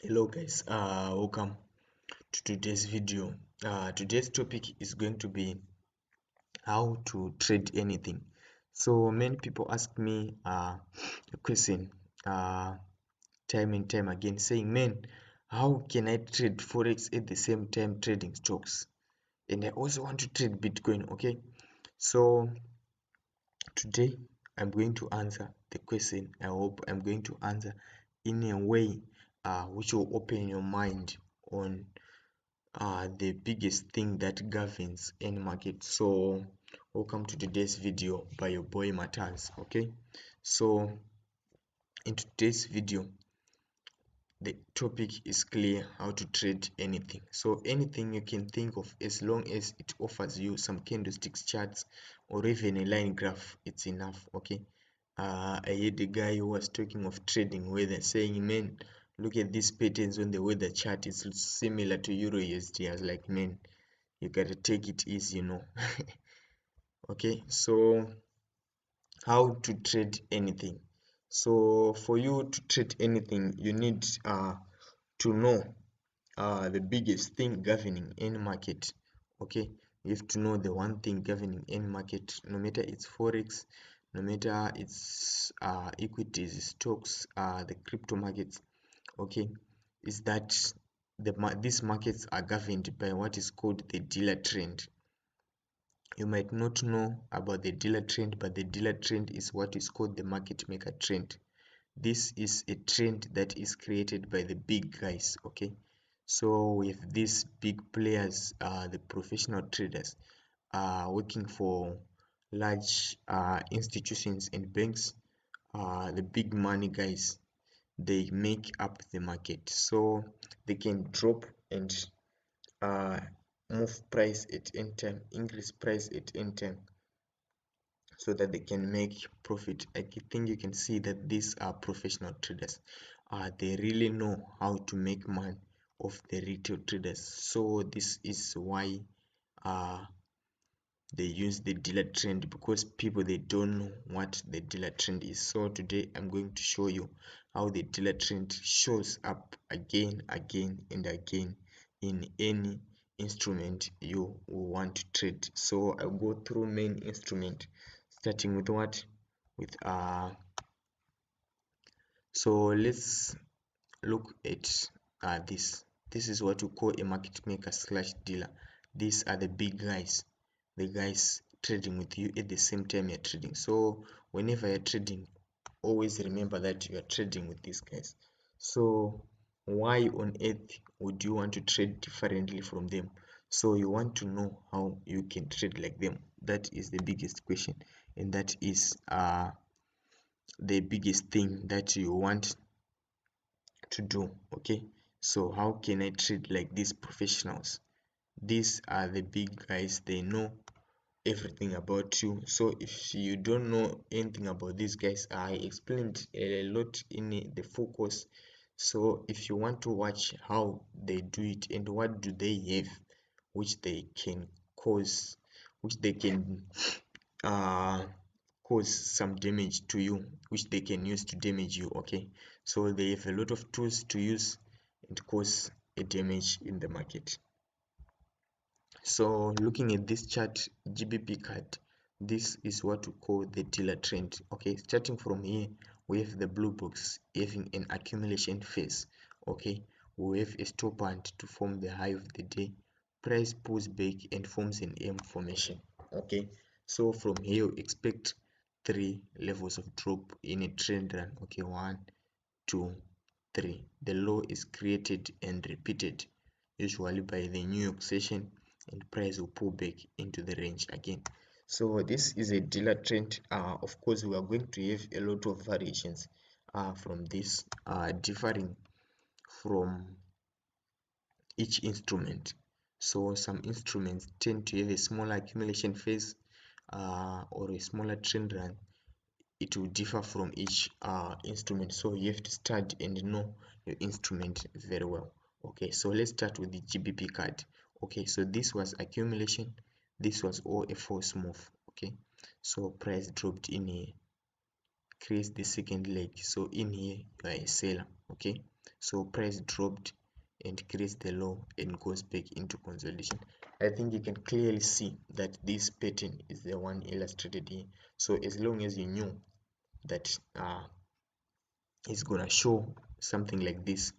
Hello guys, welcome to today's video. Today's topic is going to be how to trade anything. So many people ask me a question time and time again saying, man, how can I trade forex at the same time trading stocks? And I also want to trade Bitcoin. Okay, so today I'm going to answer the question. I hope I'm going to answer in a way which will open your mind on the biggest thing that governs any market. So welcome to today's video by your boy Matters. Okay, so in today's video the topic is clear: how to trade anything. So anything you can think of, as long as it offers you some candlesticks, charts, or even a line graph, it's enough. Okay, I heard a guy who was talking of trading weather saying, man, look at these patterns on the weather chart, it's similar to Euro USD. I was like, man, you gotta take it easy, Okay, so how to trade anything. So for you to trade anything, you need to know the biggest thing governing any market. Okay, you have to know the one thing governing any market, no matter it's forex, no matter it's equities, stocks, the crypto markets. Okay, is that these markets are governed by what is called the dealer trend. You might not know about the dealer trend, but the dealer trend is what is called the market maker trend. This is a trend that is created by the big guys. Okay, so with these big players, the professional traders working for large institutions and banks, the big money guys, they make up the market. So they can drop and uh, move price at any time, increase price at any time, so that they can make profit. I think you can see that these are professional traders. They really know how to make money of the retail traders. So this is why uh, they use the dealer trend, because people, they don't know what the dealer trend is. So today I'm going to show you how the dealer trend shows up again and again in any instrument you want to trade. So I'll go through main instrument, starting with what, with so let's look at this is what we call a market maker slash dealer. These are the big guys, the guys trading with you at the same time you're trading. So whenever you're trading, always remember that you are trading with these guys. So why on earth would you want to trade differently from them? So you want to know how you can trade like them. That is the biggest question, and that is the biggest thing that you want to do. Okay, so how can I trade like these professionals? These are the big guys, they know everything about you. So if you don't know anything about these guys, I explained a lot in the focus. So if you want to watch how they do it and what do they have which they can cause, which they can uh cause some damage to you, which they can use to damage you. Okay, so they have a lot of tools to use and cause a damage in the market. So looking at this chart, GBP card, this is what we call the dealer trend. Okay, starting from here, we have the blue box having an accumulation phase. Okay, we have a stop band to form the high of the day, price pulls back and forms an M formation. Okay, so from here we expect three levels of drop in a trend run. Okay, 1, 2, 3. The low is created and repeated, usually by the New York session, and price will pull back into the range again. So this is a dealer trend. Of course, we are going to have a lot of variations from this, differing from each instrument. So some instruments tend to have a smaller accumulation phase or a smaller trend run. It will differ from each instrument, so you have to study and know your instrument very well. Okay, so let's start with the GBP card. Okay, so this was accumulation, this was all a false move. Okay, so price dropped in here, creates the second leg, so in here you are a seller. Okay, So price dropped and creates the low and goes back into consolidation. I think you can clearly see that this pattern is the one illustrated here. So as long as you knew that it's gonna show something like this,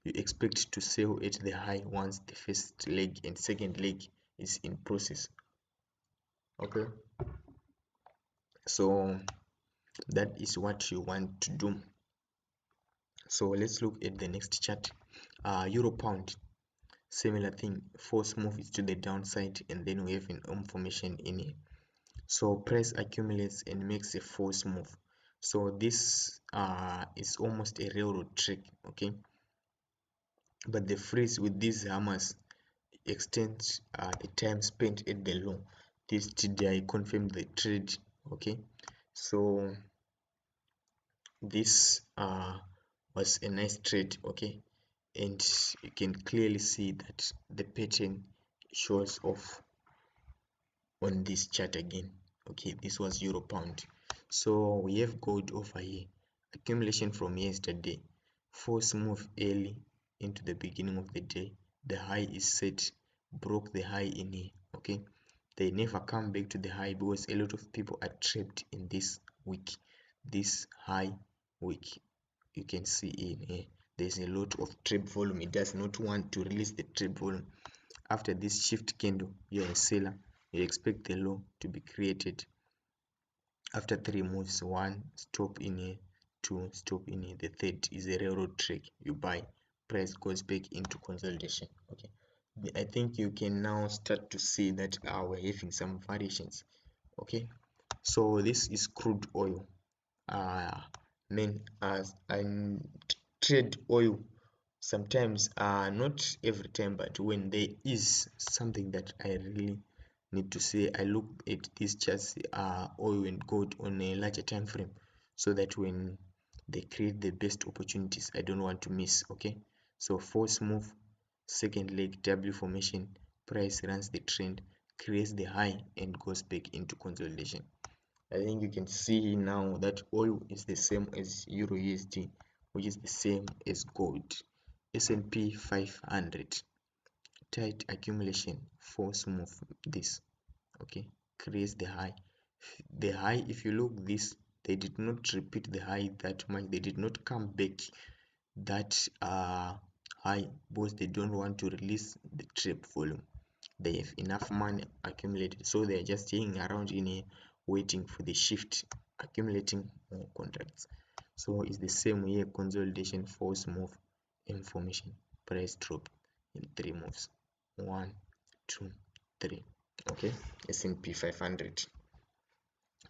you expect to sell at the high once the first leg and second leg is in process. Okay, so that is what you want to do. So let's look at the next chart. Euro pound, similar thing, force move is to the downside, and then we have an arm formation in here. So price accumulates and makes a false move. So this is almost a railroad track, okay, but the freeze with these hammers extends the time spent at the low. This TDI confirmed the trade, okay. So this was a nice trade, okay, and you can clearly see that the pattern shows off on this chart again. Okay, this was euro pound. So we have gold over here, accumulation from yesterday, force move early into the beginning of the day, the high is set, broke the high in here, okay. They never come back to the high because a lot of people are trapped in this week, this high week. You can see in here there's a lot of trade volume. It does not want to release the trade volume. After this shift candle, you're a seller, you expect the low to be created after three moves. One, stop in here, two, stop in here, the third is a railroad track. You buy, price goes back into consolidation. Okay, I think you can now start to see that we're having some variations. Okay, so this is crude oil. Men as and trade oil sometimes, not every time, but when there is something that I really need to say, I look at these charts, oil and gold on a larger time frame, so that when they create the best opportunities, I don't want to miss. Okay, so force move, second leg W formation, price runs the trend, creates the high and goes back into consolidation. I think you can see now that oil is the same as Euro USD, which is the same as gold. S&P 500, tight accumulation, force move, this, okay, creates the high. The high, if you look this, they did not repeat the high that much. They did not come back that high because they don't want to release the trade volume. They have enough money accumulated, so they're just hanging around in here waiting for the shift, accumulating more contracts. So it's the same here, consolidation, false move, information, price drop in three moves, 1, 2, 3. Okay, S&P 500.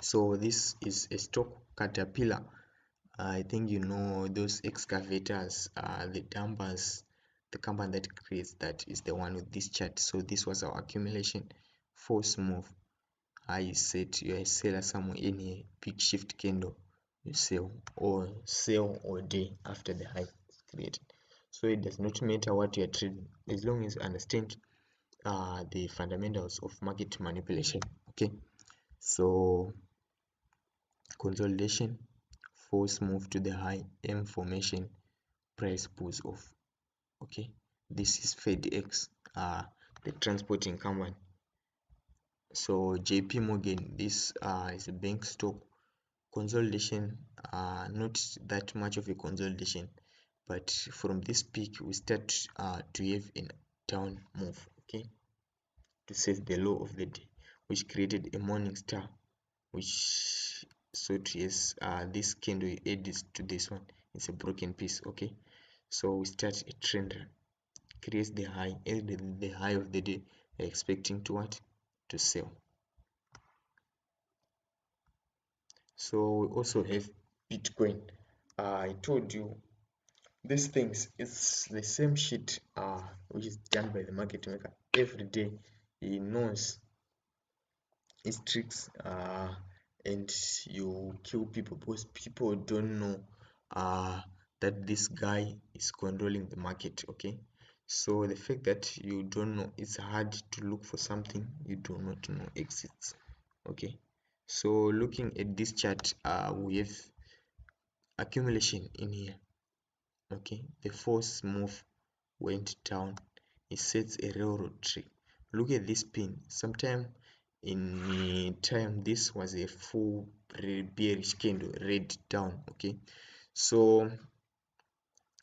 So this is a stock, Caterpillar. I think you know those excavators, the dumpers, the company that creates that is the one with this chart. So this was our accumulation, false move, high set. You are a seller somewhere in a big shift candle, you sell all day after the high is created. So it does not matter what you are trading as long as you understand the fundamentals of market manipulation. Okay, so consolidation, force move to the high, M formation, price pulls off. Okay, this is FedEx, the transporting company. So JP Morgan, this is a bank stock. Consolidation, not that much of a consolidation, but from this peak we start to have a down move, okay, to set the low of the day, which created a morning star, which sort yes, this candle adds to this one. It's a broken piece. Okay, so we start a trend, creates the high, and the high of the day, expecting to what, to sell. So we also have Bitcoin. I told you these things, it's the same shit which is done by the market maker every day. He knows his tricks, and you kill people because people don't know that this guy is controlling the market. Okay, so the fact that you don't know, it's hard to look for something you do not know exists. Okay, so looking at this chart, we have accumulation in here, Okay, the force move went down. It sets a railroad tree. Look at this pin. Sometime in time this was a full bearish candle, red down. Okay, so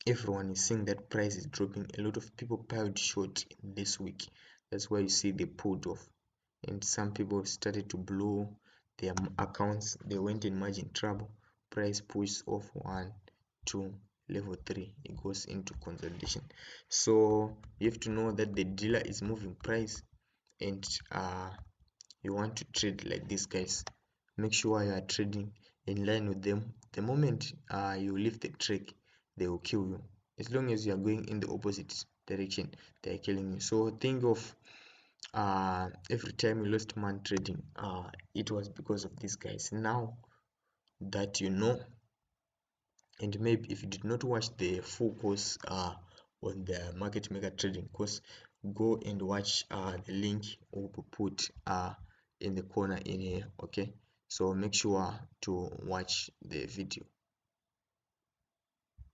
everyone is seeing that price is dropping. A lot of people piled short this week. That's why you see they pulled off, and some people started to blow their accounts. They went in margin trouble. Price pushes off 1 2 level 3, it goes into consolidation. So you have to know that the dealer is moving price, and you want to trade like these guys. Make sure you are trading in line with them. The moment you leave the track, they will kill you. As long as you are going in the opposite direction, they are killing you. So think of every time you lost money trading, it was because of these guys. Now that you know, and maybe if you did not watch the full course on the market maker trading course, go and watch the link will be put in the corner in here. Okay, so make sure to watch the video.